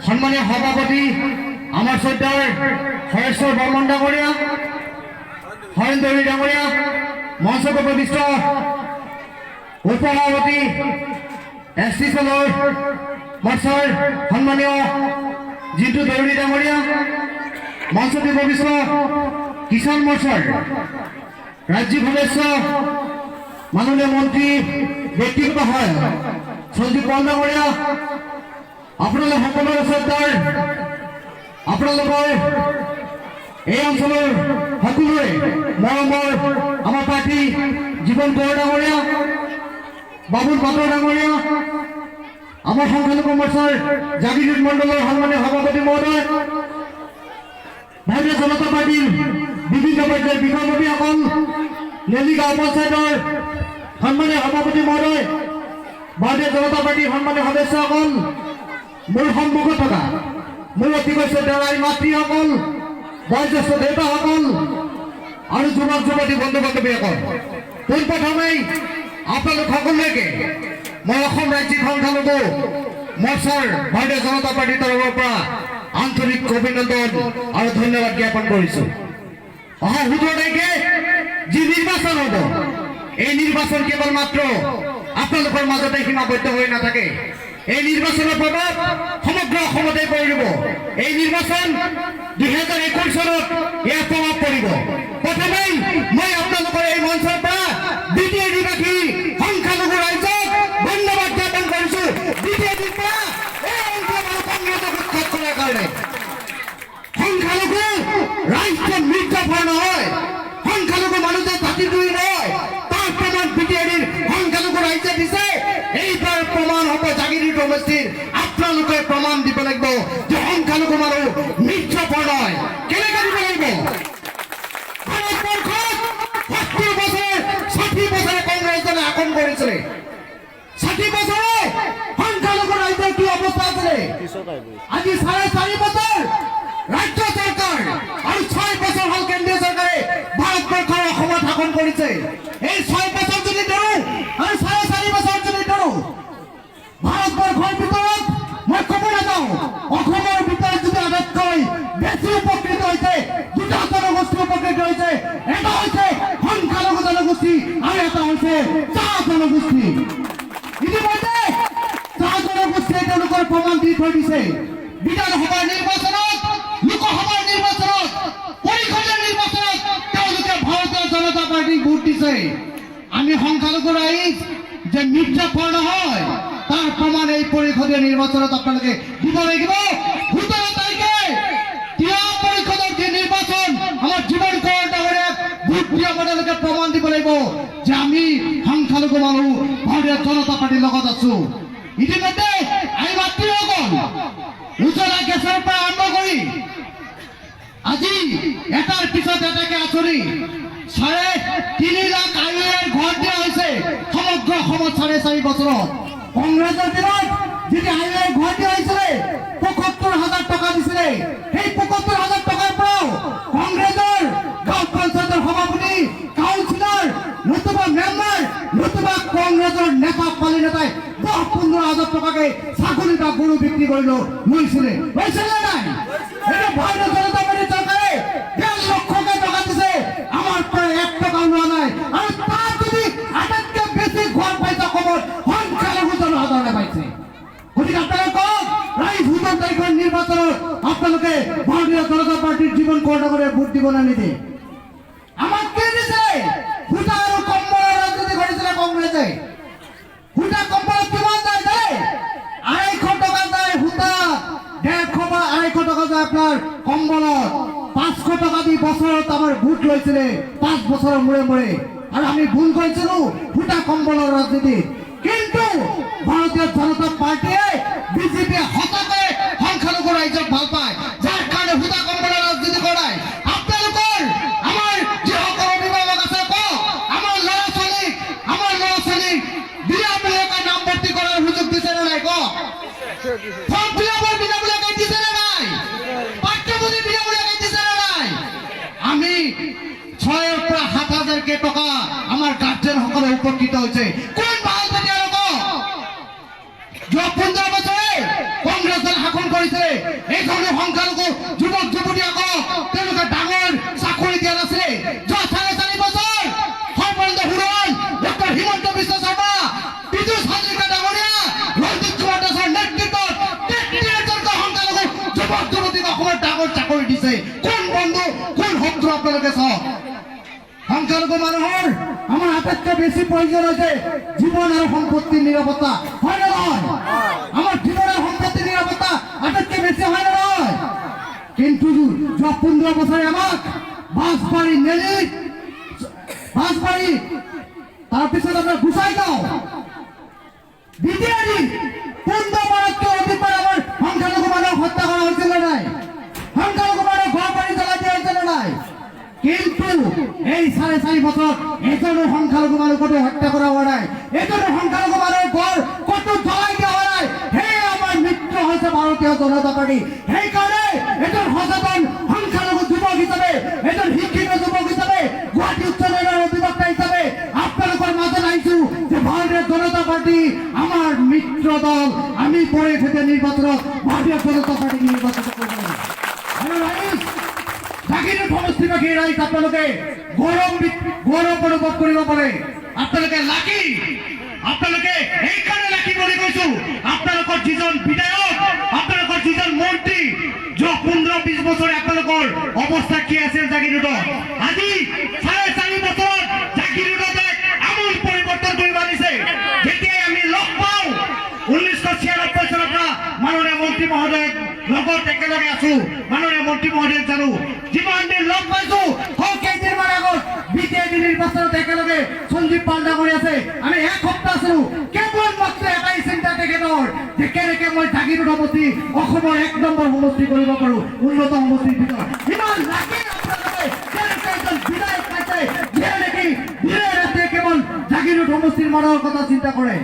সম্মানীয় সভাপতি আমাৰ শ্ৰদ্ধাৰ হৰেশ্বৰ বৰ্মন ডাঙৰিয়া, হৰেন্দ্ৰ ডাঙৰিয়া, মঞ্চত উপবিষ্ট উপসভাপতি এসটি সেলৰ মৰ্চাৰ সম্মানীয় জিতু দেউৰী ডাঙৰীয়া, মঞ্চত উপবিষ্ট কিষাণ মৰ্চাৰ ৰাজ্যিক সদস্য মাননীয় মন্ত্ৰী ব্যক্তিগত সহায়ক সঞ্জীৱ পাল ডাঙৰীয়া, আপোনালোক সকলোৰে শ্ৰদ্ধাৰ আপোনালোকৰ এই অঞ্চলৰ সকলোৰে মৰমৰ আমাৰ প্ৰাৰ্থী জীৱন কোঁৱৰ ডাঙৰীয়া, বাবুল পাত্ৰ ডাঙৰীয়া, আমাৰ সংখ্যালঘু মৰ্চাৰ জাগিৰোড মণ্ডলৰ সম্মানীয় সভাপতি মহোদয়, ভাৰতীয় জনতা পাৰ্টীৰ বিভিন্ন পৰ্যায়ৰ বিষয়ববীয়াসকল, নেলি গাঁও পঞ্চায়তৰ সম্মানীয় সভাপতি মহোদয়, ভাৰতীয় জনতা পাৰ্টীৰ সম্মানীয় সদস্যসকল, মোৰ সন্মুখত থকা মোৰ অতিকৈ শ্ৰদ্ধাৰ মাতৃসকল, বয়োজ্যেষ্ঠ দেউতাসকল আৰু যুৱক যুৱতী বন্ধু বান্ধৱীসকল, পোনপ্ৰথমেই আপোনালোক সকলোকে মই অসম ৰাজ্যিক সংখ্যালঘু মৰ্চাৰ ভাৰতীয় জনতা পাৰ্টীৰ তৰফৰ পৰা আন্তৰিক অভিনন্দন আৰু ধন্যবাদ জ্ঞাপন কৰিছোঁ। অহা 17 তাৰিখে যি নিৰ্বাচন হ'ব, এই নিৰ্বাচন কেৱল মাত্ৰ আপোনালোকৰ মাজতে সীমাবদ্ধ হৈ নাথাকে। এই নিৰ্বাচনৰ প্ৰভাৱ সমগ্ৰ অসমতে পৰিব। এই নিৰ্বাচন 2021 চনত ইয়াৰ প্ৰভাৱ পৰিব। প্ৰথমেই মই আপোনালোকৰ এই মঞ্চৰ পৰা বিটিএডিবাসী সংখ্যালঘু ৰাইজক ধন্যবাদ জ্ঞাপন কৰিছোঁ। বিটিএডিৰ পৰা এই অঞ্চলৰ কংগ্ৰেছক উৎখাত কৰাৰ কাৰণে সংখ্যালঘু ৰাইজৰ মৃত্যুফল নহয়, সংখ্যালঘু মানুহৰ জাতিটোৱেই নহয়, তাৰ প্ৰমাণ বিটিএডিৰ সংখ্যালঘু ৰাইজে দিছে। এইবাৰ প্ৰমাণ হ'ব জাগিৰোড সমষ্টিৰ, আপোনালোকে প্ৰমাণ দিব লাগিব যে সংখ্যালঘু মানুহ মৃত্যুফল নহয়। কেনেকৈ দিব লাগিব? ভাৰতবৰ্ষত 60 বছৰে কংগ্ৰেছ দলে শাসন কৰিছিলে। 60 বছৰে সংখ্যালঘু ৰাইজৰ কি অৱস্থা আছিলে? আজি 4.5 বছৰ ৰাজ্য চৰকাৰ আৰু 6 বছৰ হ'ল কেন্দ্ৰীয় চৰকাৰে ভাৰতবৰ্ষৰ অসমত শাসন কৰিছে। এই 6 বছৰ যদি ধৰো আৰু 4.5 বছৰ যদি ধৰো, ভাৰতবৰ্ষৰ ভিতৰত মই ক'ব নাযাওঁ, অসমৰ ভিতৰত যদি আটাইতকৈ বেছি উপকৃত হৈছে দুটা জনগোষ্ঠী উপকৃত হৈছে। এটা হৈছে সংখ্যালঘু জনগোষ্ঠী আৰু এটা হৈছে চাহ জনগোষ্ঠী। ইতিমধ্যে চাহ জনগোষ্ঠীয়ে তেওঁলোকৰ প্ৰমাণ দি থৈ দিছে। বিধানসভাৰ নিৰ্বাচনত, লোকসভাৰ নিৰ্বাচনত, পৰিষদীয় নিৰ্বাচনত তেওঁলোকে ভাৰতীয় জনতা পাৰ্টীক ভোট দিছে। আমি সংখ্যালঘু ৰাইজ যে মৃত্যুফল নহয় তাৰ প্ৰমাণ এই পৰিষদীয় নিৰ্বাচনত আপোনালোকে দিব লাগিব। 17 তাৰিখে ক্ৰীড়া পৰিষদৰ যি নিৰ্বাচন, আমাৰ জীৱন কোঁৱৰ ডাঙৰীয়াক ভোট দিয়া আপোনালোকে প্ৰমাণ দিব লাগিব যে আমি সংখ্যালঘু মানুহ ভাৰতীয় জনতা পাৰ্টীৰ লগত আছো। ইতিমধ্যে এই মাতৃসকল উজলা গেছৰ পৰা আৰম্ভ কৰি আজি এটাৰ পিছত এটাকে আঁচনি 3.5 লাখ আইৰ ঘৰ দিয়া হৈছে সমগ্ৰ অসমত 4.5 বছৰত। কংগ্ৰেছৰ দিনত যদি আইৰ ঘৰ দিয়া হৈছিলে ৭৫,০০০ টকা দিছিলে। সেই ৭৫,০০০ টকাৰ পৰাও কংগ্ৰেছৰ গাঁও পঞ্চায়তৰ সভাপতি, কাউন্সিলৰ, নতুবা মেম্বাৰ, নতুবা কংগ্ৰেছৰ নেতা পালি নেতাই ১০-১৫,০০০ টকাকে ছাগলী বা গৰু বিক্ৰী কৰিলেও লৈছিলে নাই? এইটো ভাৰতীয় জনতা পাৰ্টীৰ চৰকাৰে ১.৫ লক্ষকে টকা দিছে, আমাৰ পৰা ১ টকাও লোৱা নাই। আৰু তাত যদি আটাইতকৈ বেছি ঘৰ পাইছে অসমত সংখ্যালঘু জনসাধাৰণে পাইছে। গতিকে আপোনালোকে কওক, প্ৰায় 17 তাৰিখৰ নিৰ্বাচনত আপোনালোকে ভাৰতীয় জনতা পাৰ্টীৰ জীৱন কোঁৱৰ ডাঙৰীয়াক ভোট দিব নে নিদিয়ে? আমাক কি দিছে? সূতা আৰু কম্বলৰ ৰাজনীতি কৰিছিলে কংগ্ৰেছে। সূতা কম্বলত কিমান যায়? 250 টকা যায় সূতা, 150 বা 250 টকা যায় আপোনাৰ কম্বলত। 500 টকা দি বছৰত আমাৰ ভোট লৈছিলে 5 বছৰৰ মূৰে মূৰে। আৰু আমি ভুল কৰিছিলো সূতা কম্বলৰ ৰাজনীতি। কিন্তু ভাৰতীয় জনতা পাৰ্টীয়ে, বিজেপিয়ে সঁচাকৈ সংখ্যালঘু ৰাইজক ভাল পায়, যাৰ কাৰণে সূতা কম্বলৰ ৰাজনীতি কৰাই। আপোনালোকৰ আমাৰ যিসকল অভিভাৱক আছে কওক, আমাৰ ল'ৰা ছোৱালীক বিনামূলীয়াকৈ নামভৰ্তি কৰাৰ সুযোগ দিছে নে নাই? কওক, ফৰ্ম ফিলাপৰ বিনামূলীয়াকৈ দিছে নে নাই? পাঠ্যপুথি বিনামূলীয়াকৈ দিছে নে নাই? আমি 6,000 পৰা 7,000 টকা আমাৰ গাৰ্জেনসকলে উপকৃত হৈছে। কোন ভাল যুৱক যুৱতীসকলক তেওঁলোকে ডাঙৰ চাকৰি দিয়া নাছিলে যোৱা 4.5 বছৰ সৰ্বানন্দ সোণোৱাল ডক্টৰ হিমন্ত বিশ্ব শৰ্মা পীযুষ হাজৰিকা ডাঙৰীয়া ৰঞ্জিত কুমাৰ দাসৰ নেতৃত্বত 33জনকৈ সংখ্যালঘু যুৱক যুৱতীক অসমৰ ডাঙৰ চাকৰি দিছে কোন বন্ধু কোন শত্ৰু আপোনালোকে চাওক সংখ্যালঘু মানুহৰ আমাৰ আটাইতকৈ বেছি প্ৰয়োজন হৈছে জীৱন আৰু সম্পত্তিৰ নিৰাপত্তা হয় নে নহয় আমাৰ জীৱন আৰু সম্পত্তিৰ নিৰাপত্তা আটাইতকৈ বেছি হয় নে নহয় কিন্তু যোৱা 15 বছৰে আমাক বাঁশবাৰী নেলি বাঁশবাৰী তাৰপিছত আমাৰ গোসাইগাঁও বিটিআৰি 15বাৰতকৈ অধিকবাৰ আমাৰ সংখ্যালঘু মানুহক হত্যা কৰা হৈছিল নে নাই সংখ্যালঘু মানুহক ঘৰ বাৰী জ্বলাই দিয়া হৈছিল নে নাই কিন্তু এই 4.5 বছর এজনো সংখ্যালঘু মানুষ কত হত্যা করা হয় নাই এজনো সংখ্যালঘু মানুষ ঘর কত জ্বলাই দেওয়া হয় নাই হে আমার মিত্র হয়েছে ভারতীয় জনতা পার্টি সেই কারণে এজন সচেতন সংখ্যালঘু যুবক হিসাবে এজন শিক্ষিত যুবক হিসাবে গুৱাহাটী উচ্চ ন্যায়ালয়ৰ অধিবক্তা হিসাবে আপনাদের মাঝে আইছো যে ভারতীয় জনতা পার্টি আমার মিত্র দল আমি পরে থেকে নির্বাচন ভারতীয় জনতা পার্টি নির্বাচিত করব জাগিৰোড সমষ্টিবাসীৰ ৰাইজ আপোনালোকে গৌৰৱ অনুভৱ কৰিব পাৰে আপোনালোকে লাকি আপোনালোকে এইকাৰণে লাকি বুলি কৈছো আপোনালোকৰ যিজন বিধায়ক আপোনালোকৰ যিজন মন্ত্ৰী যোৱা 15-20 বছৰে আপোনালোকৰ অৱস্থা কি আছিল জাগিৰোডত আজি 4.5 বছৰত জাগিৰোডত এক আমূল পৰিৱৰ্তন কৰিব আনিছে যেতিয়াই আমি লগ পাওঁ 1996 চনৰ পৰা মাননীয় মন্ত্ৰী মহোদয় লগত একেলগে আছো মাননীয় মন্ত্ৰী মহোদয় জানো যিমান দিন লগ পাইছো কেইদিনমান আগত বিজেপি নিৰ্বাচনত একেলগে সঞ্জীৱ পাল ডাঙৰী আছে আমি এক সপ্তাহ আছো কেৱল মাত্ৰ এটাই চিন্তা তেখেতৰ যে কেনেকে মই জাগিৰোড সমষ্টি অসমৰ 1 নম্বৰ সমষ্টি কৰিব পাৰো উন্নত সমষ্টিৰ ভিতৰত ইমান লাগে আপোনালোকে কেনেকে এজন বিধায়ক পাইছে যিয়ে নেকি দিনে ৰাতিয়ে কেৱল জাগিৰোড সমষ্টিৰ মানুহৰ কথা চিন্তা কৰে